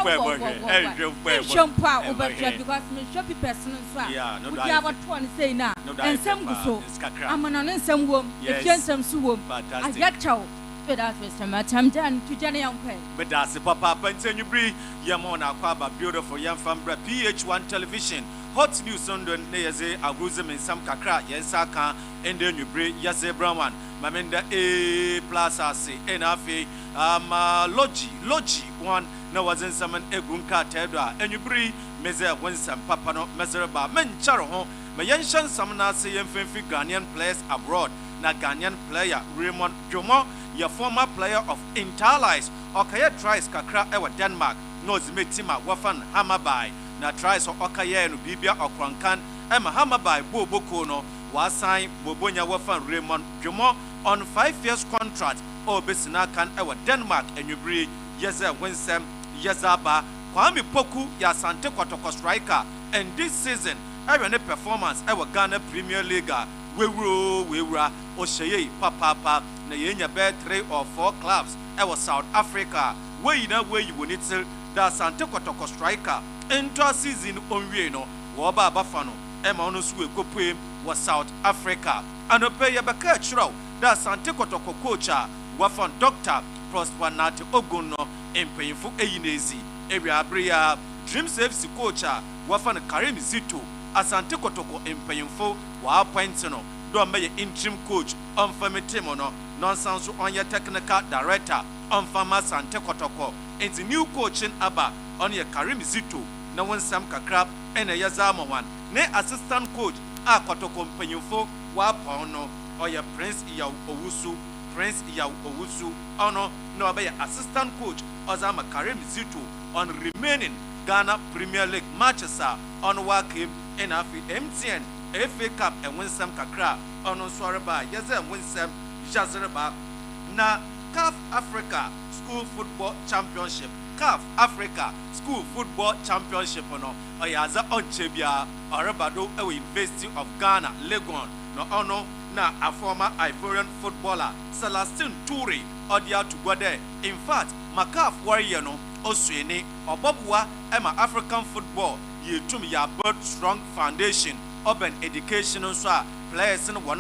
because me shop person so we have what one say na ensem go so amana nsem wom efiensem so wom ayachaw that's Mr. Matam Dan to Jenny Youngpay. But that's the papa Penny Bree, Yamona Quaba, beautiful young Fambra, PH1 television, hot news on the Neze, Aguzim in some Kakra, Yensaka, and then you bring Yase Brown, Mamenda A plus AC, NFA, Logi, one, no wasn't some Egunka Tedra, and you bring Meze Winsome, Papano, Mezeraba, Mencharo, Mayanshan Samana, say, and Ghanaian players abroad. Na Ghanaian player Raymond Jomo, your former player of Interlies, Okaya tries Kakra ewa Denmark, knows Metima Wafan Hamabai, na tries or Okaya and Bibia or Krankan, Emma Hamabai, Bobo Kono, was signed Bobonya Wafan Raymond Jomo on 5 years contract, or Besinakan ewa Denmark, and you breed Yeza Winsem, Yazaba, Kwame Poku, Yasante Kotoko striker, and this season, every performance ewa Ghana Premier League. We were Osheye Papa na yenya bed 3 or 4 clubs ewa South Africa we na we you need to da Sante Kotoko striker into season onwe no wo ba abafano ema ono so ekopue was South Africa and pay yabaka chiro da Sante Kotoko coach wafan Dr. Prosper Nate Ogunno empayinfo eyinezi ewia abria Dreams FC coach wafan Karim Zito Asante Kotoko empayinfo wa appoint no do make interim coach on family team no nonsense on your technical director on farmer Asante Kotoko and the new coaching aba on your Karim Zito na won sam kakra and a yazama one ne assistant coach a Kotoko empayinfo wa pono or your Prince Iya Owusu ono no be assistant coach Ozama Karim Zito on remaining Ghana Premier League matches on work him in MTN FA Cup and win some kakra on Swaraba, yes, and win some Jazeraba. Na CAF Africa School Football Championship, CAF Africa School Football Championship, no, Oyaza on Chebia, Arabado, University of Ghana, Legon, no, ono, na a former Ivorian footballer, Celestine Toure, Odia to go there. In fact, Macaf warrior, no, Oswene, or Bobwa, Emma African football. You to me ya build strong foundation urban education so players in one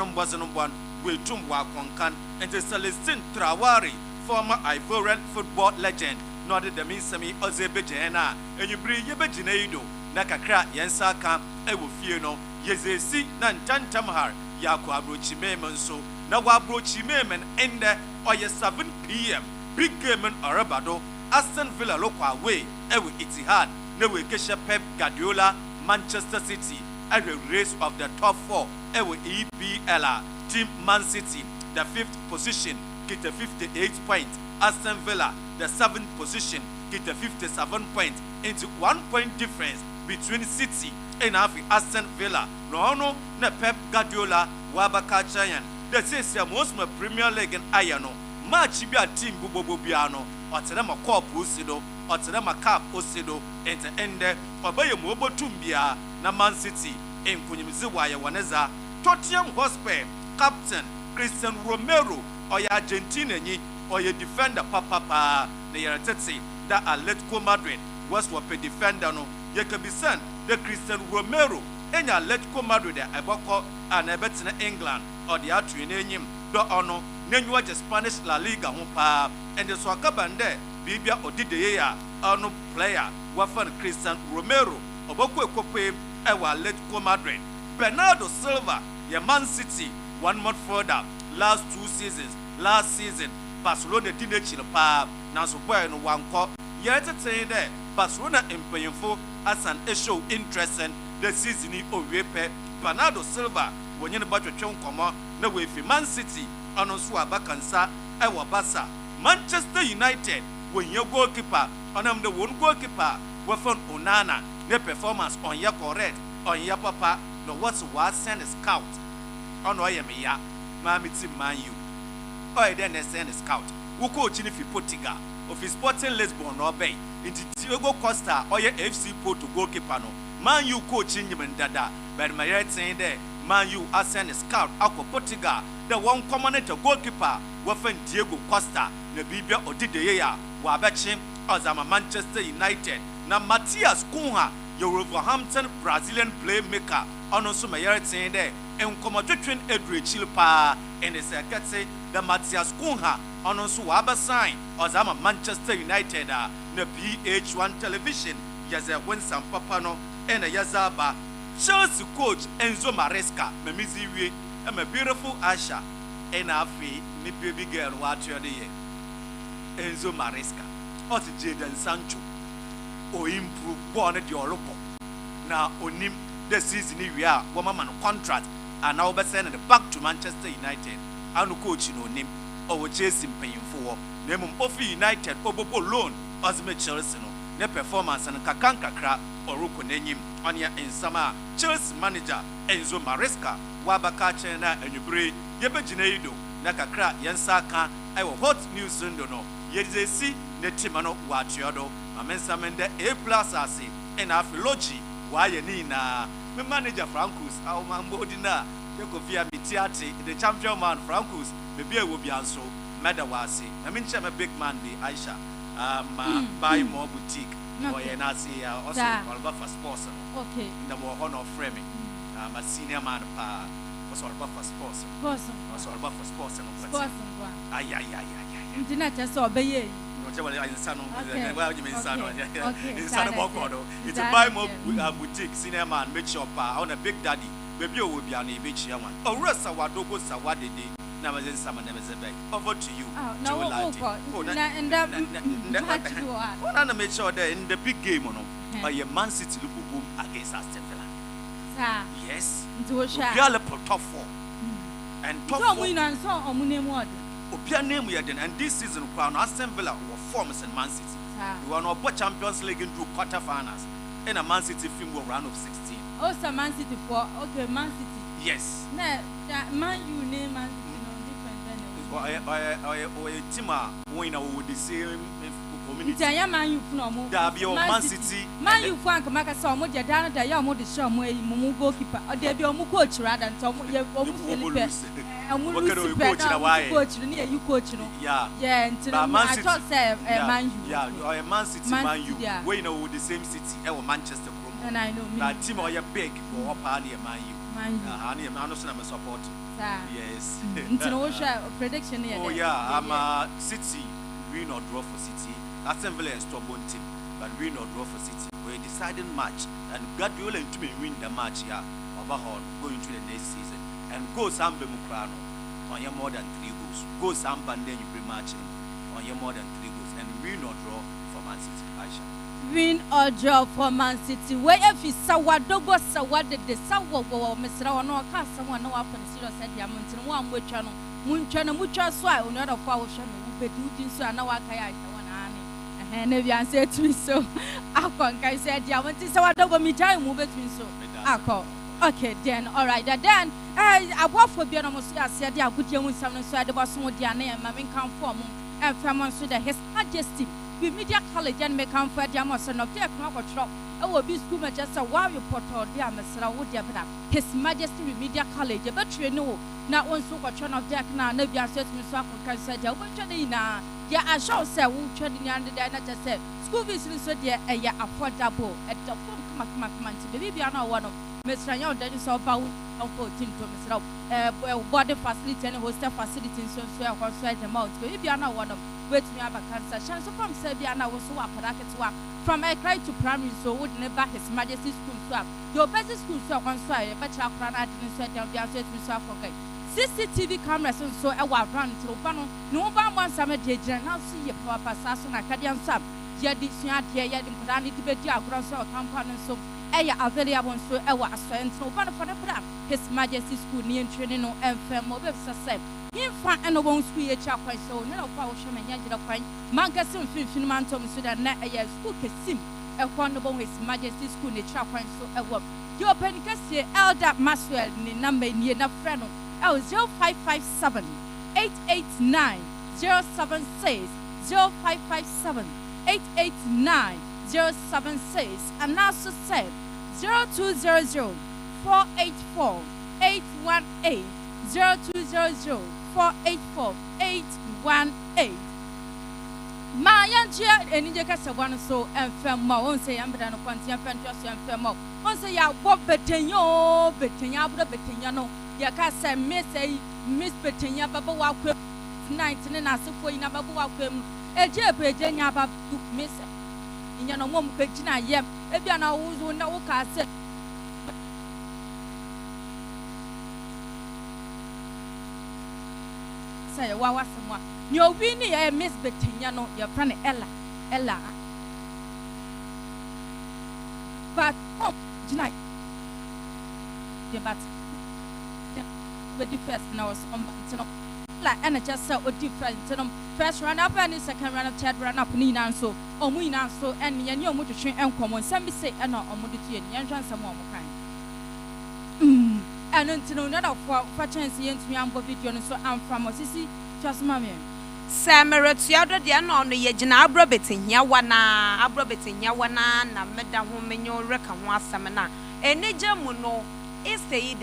will tum wa konkan and the Celestine Traore former Ivorian football legend not the minsami ozebejena and you bring yebejineido nakakra yensaka ewo fie no yezesi na ntantamhar ya kwa abrochi memen so na wa abrochi memen ende oye 7 p.m. big game in Arabado Aston Villa lokwa away ewo Etihad na we kesha Pep Guardiola Manchester City at the race of the top 4 ewo EPL team Man City the 5th position get a 58 points Aston Villa the 7th position get a 57 points into 1 point difference between City and Aston Villa no na Pep Guardiola wabaka chayan the says most my Premier League and ayano match bi a team bubobo biano otenema cup osido otenema cup osido ente ende obaye mu obotumbia na Man City enkunyimizi waye waneza Tottenham Hotspur captain Christian Romero oya Argentina nyi oya defender papa na yeretete da Atletico Madrid was what a defender no yekebisan the Christian Romero enya Atletico Madrid eboko and ebetina England or the atri nenyim do ono nenwa je Spanish La Liga ho pa and the swakabande bibia odide ya ono player wafan Christian Romero oboko ekope ewa Atletico Madrid. Bernardo Silva ye Man City 1 month further last 2 seasons. Last season Barcelona didn't chill pa na so boy no wanko yet say there Barcelona empayinfo as an issue interesting the season owepe Bernardo Silva when you about twetwe nkomo na we fi Man City ono so abakansa e wo Barca. Manchester United when your goalkeeper onam the one goalkeeper we found Onana the performance on your correct on your papa no what's was send a scout on oyemiya mami team Man U or then send a scout who coach in fi Portugal of his Sporting Lisbon or Bay into Diego Costa or your FC Porto goalkeeper no Man U coach in dada but my right saying there Man U has sent a scout out of Portugal the one commanded goalkeeper wafen Diego Costa na bibia odide ya wa abechim ozama Manchester United na Matthias Cunha your Wolverhampton Brazilian playmaker on also my right saying there and come between Edre Chilpa and the secretary the Matthias Cunha on also waba sign ozama Manchester United na PH-1 television yaza Winston Papano and a Yazaba Chelsea coach Enzo Maresca memizi wie am a beautiful Asha and afi ni baby girl what you dey Enzo Maresca ot Jadon Sancho o improve born the Oropo na onim the season we are woman man contract and now be send back to Manchester United and coach no nim o Chelsea paying for na mum ofi United obobo loan ozme Chelsea no ne performance and kakra Oroko nenyim on ya insama Chelsea manager Enzo Maresca wabaka chena enyubre yebegina ido na kakra yensaka ewo hot news ndo no yezesi ne timano watiodo mamensa mende A+ ase ena afilogy waye ni na me manager Francus au mambodi na yekofia mitiate the champion man Francus bebe ewo bianso meda wase na minche me big man di Aisha buy more boutique or say also Alba for sports. Okay. In the more honor framing. I'm a senior man was Alba for sports. Was Alba for sports and sports. Ay. Didn't just obey. No, I son. Well, you mean son. It's son of Mokodo. It's a buy more boutique senior man, make sure on a big daddy. Baby will be on a beach yaman. Or rest of what dogo sawadi day. Never then someone never said over to you. No, and that make sure that in the big game by your Man City look boom against Aston Villa. Yes. Obiale top 4. And top 4 win and so on name what? Obia name we and this season crown Aston Villa were forms in Man City. We were not both Champions League into quarterfinals. And a Man City film will round of 16. Oh, so Man City for okay, Man City. Yes. No, that Man U name Man City. Or a team winner with the same community. Man U from Man City. Man U Frank Maka saw more than that. You are more the show more Mumu goalkeeper. Or there be a coach rather than some you coach near you coach. Yeah, I thought say Man U. Yeah, or a Man City Man U. We know with the same city. Manchester. And I know that team or you big for up Man U. I'm a support. Yes. Prediction here. Oh yeah, I'm a City. Win or draw for City. Aston Villa is stubborn team, but win or draw for City. We're a deciding match, and Guardiola and Timmy win the match here. Overhaul going to the next season, and go Sambe Mukrano on your more than 3 goals. Go Samba then you pre-match on your more than 3 goals, and win or draw for Man City. Aisha. Win or draw for Man City. Where if it's Sawadogo Sawade the Sawa Mr. No cast someone no up and serious said Yamontin one way channel. Munchana mucha swai on other power channel. But you so now I can't and if you answer to me so I can't say Yamontin Sawadogo me time move it me so. Okay, then all right. Then I work for Bianomos. I said, I could you some so I was some Diana and Mammy come for and from on to His Majesty. With Media College and make come for Diamos and of their crop I will be school just a while report or dear Mr. Wood Yabra, His Majesty Remedial College, but you know, not one so much of Jack now, no, you are set to swap for Cancer, which now, yeah, I shall say, who training under the other just said, school visits so dear, and yeah, affordable at the Macman, baby, I know one of Mr. Young, that is all about Uncle Tim to Mr. Body facility and hostel facility in Sunshine, Conside the Mount, baby, I know one of which me have a cancer chance from Serbia, and I was so up for from a cry to primary, so would never His Majesty School swap. Your best school swap on Swire, but your crown I didn't say down the outside to swap for CCTV cameras and so I will run to Pano. No one wants some day, now see your papa assassin, Acadian Sam. Yet this year, yet in Pudani to be your grandson, compound so. Aya available so I was sent no one for the plan. His Majesty School near training and firm mobile success. In front and won't squeeze a chap so no power shaman yajid of pine. Mangasim 15 months of Sudan, a year school sim. A wonderful His Majesty School in a chap so a work. Your penicassi Elder Maxwell in number near the friend. L 0557 889 076 0557 889 076 and also said 0200 484 818 0200 484 818. My young chair and in the Cassavan so and Fermo won't say I'm better than Quantia Fantasy and Fermo. Once say ya what Betino, Bettina, Bettiano, Yakasa Miss Bettina, Baba Walk 19 and ask for in a Baba Walk a jeep, a genia about Miss. In your mom, Bettina, yep, if you are now who's no cast. Say, what was someone? You're winning a Miss Bettina, your friend Ella. But, oh, tonight. But, the first now was on and I just saw what different first run up and second run up, third run up, Nina so, or Wina so, and your motor train and common. Some say, and not on Modity and Yan some more kind. And until another for chance, Yens Yambo video, so I'm from Sissy, just mammy. Samara Tiada Diana, the Yajana Abrabetin Yawana, Abrabetin Yawana, and Madame Woman, your reckon was Samana, and Naja Muno. Is the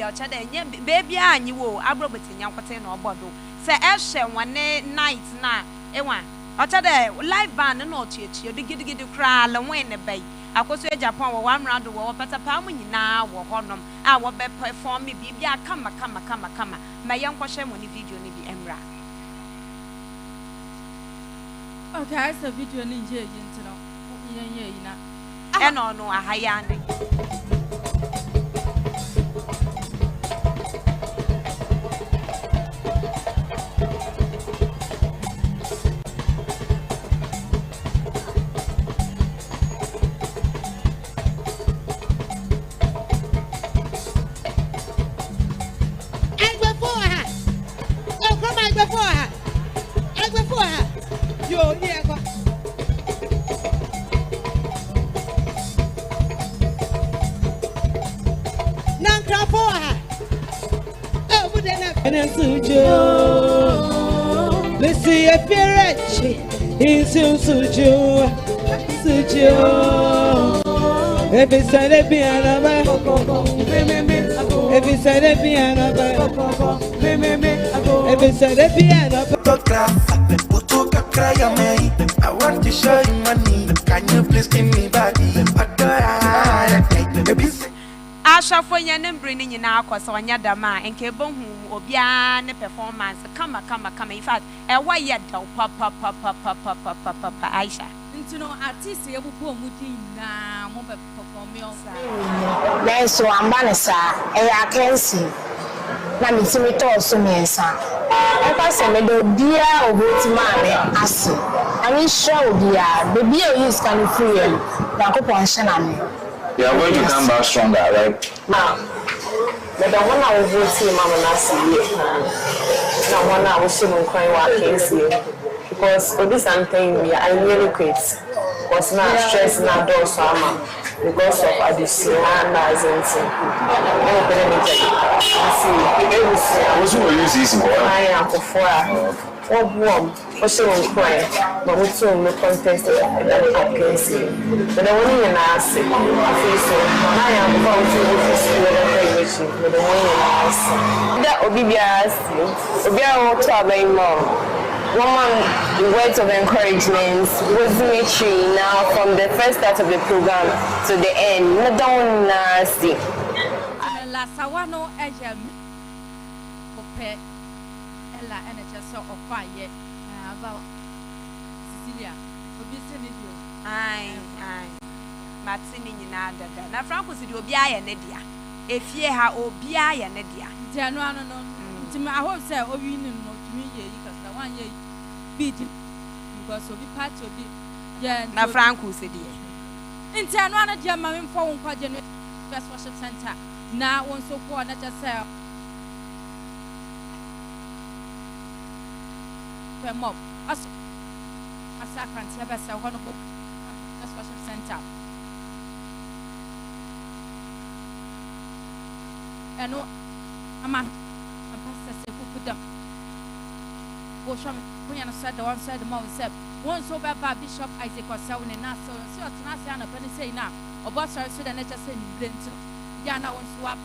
baby, and you will Abrabetin Yaquatin or Bodo. Say Asher one night na ewan. Ocha de live band no church you dig cry and win the bay. I was a Japan one round the wall, but a palm now or honum. I will be perform me be come. My young question when the video need be Emra. Okay, I saw video ninja into no. And no, a high Missy a Pirechi, in Sujo, every side of piano, every side of piano, every side of piano. I want to show you money. Can you please give me body? Asha for your name bringing in our course on Yadama and Cable who Obian performance. Come. In fact, a why yet papa Aisha. Into no artist, you will go now, mobile perform yourself. There's one banasa, a cancy. Let me see me toss some yes. I pass a meadow dear or what man ask. I mean, show dear, the beer is kind of free. You are going to come back stronger, right? Now, but the one I will see Mama Nasi, now one I will see him crying while Casey. Because for this I'm telling me, I really quit. Because now stress now does so because of additional as What's what you see? I am for what warm, what's your cry, but what's your contest against you. But I want to ask you, I feel so. I am going to with the one you ask. That will be to a more. One words of encouragement was me now from the first start of the program to the end. No don't nasty. La sawano ejem ope ella NHS of fire about Cecilia. Obi se me dio. Ai. Martini nyina dada. Na Franco si di obi aye ne dia. Efie ha obi aye ne dia. Nti anu anu no. Nti me I hope say obi ni no tumi ye yi kasa wan ye beat because obi party obi yeah na Franco se di. Nti anu anu dia ma me mfo won kwaje no first worship center na won so ko na just say mob as asakranti ebe say hono ko first worship center eno ama pastor se ku kudam wo sham kunya na said the one side the mouth said one so baba Bishop Isaac Osawo ne na so otena se ana pani say na obo sorry so the nature say ni brent ya na won swap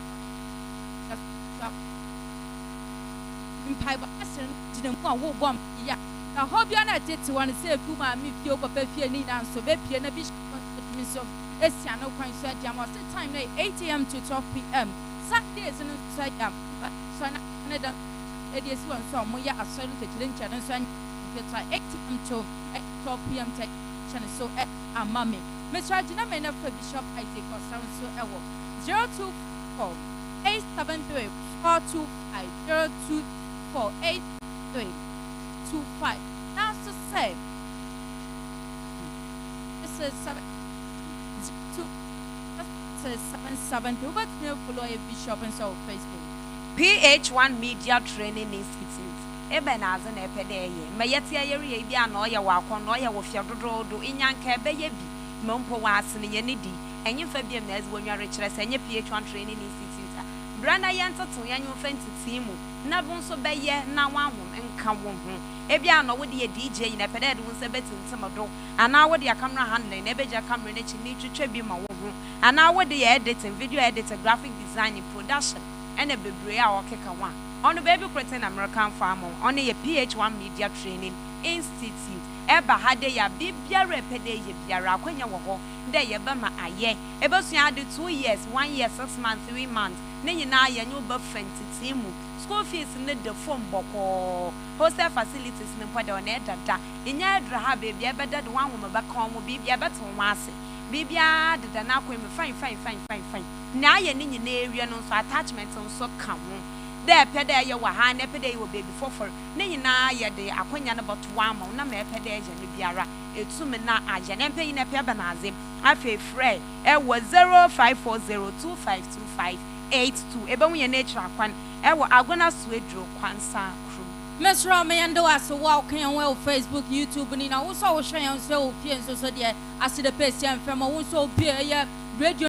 impai ba asen dine mu a wo bom ya na hobia na tete one say fu ma mi fie papa fie ni na so be pie na Bishop mi so esia no kwan so adiam o time na 8 a.m. to 12 p.m. Saturdays in Saturday, so na it is one so mo ya asori tekire ncha no so get 8 a.m. to 12 p.m. channel so amami Mr. Gina Mena for Bishop Isaac Osawo so ewo 024 873 425 024 833 25 now to say this is 770 but no follow a Bishop and so Facebook PH1 Media Training Institute ebe na aza na epede ye mayeti ayeri ye bia na oye wakọ na oye wo fiadododo inyanka ebe ye bi mompo wa asene ye ne di enyefa biem na ezwo nware kire se enye PH1 Training Institute branda ye ntoto ye nyomfa ntitimu na bo nso be ye na wanhom nka wo ho ebia na wo de ye DJ na epede de wonse betintemodo ana wo de camera handling na ebeja camera na chi ni twetwe bi ma wo ho ana wo de ye editing video editing graphic design production ene bebre a okeka wa ono baby creating American farmer ono ye PH1 Media Training Institute eba hade ya bibia repede ye biara akwanya wo ho de ye ba ma aye ebe so ade 2 years 1 year 6 months 3 months ne nyina ye nyu ba fentitimu school fees ne de form boko hostel facilities ne pode on e dada enya adra ha baby ebe dada wan wo ba kan wo bibia beto wase bibia dada na akwem fine na ye ne nyina area no so attachment so ka wo de pede ye wa ha ne pede ye wo baby for ne nyina ye de akwanya no but one ma na me pede ye ne biara etumi na aje ne mpe ne pe ba na azem afi frɛ e wo 0540252582 ebe hu ye na etwa kwan e wo agona suedro kwansa kru Mesro me ando aso wa kan we Facebook YouTube ni na wo so wo hwe yan so o pie so so de aside pese en fem wo so o pie ye radio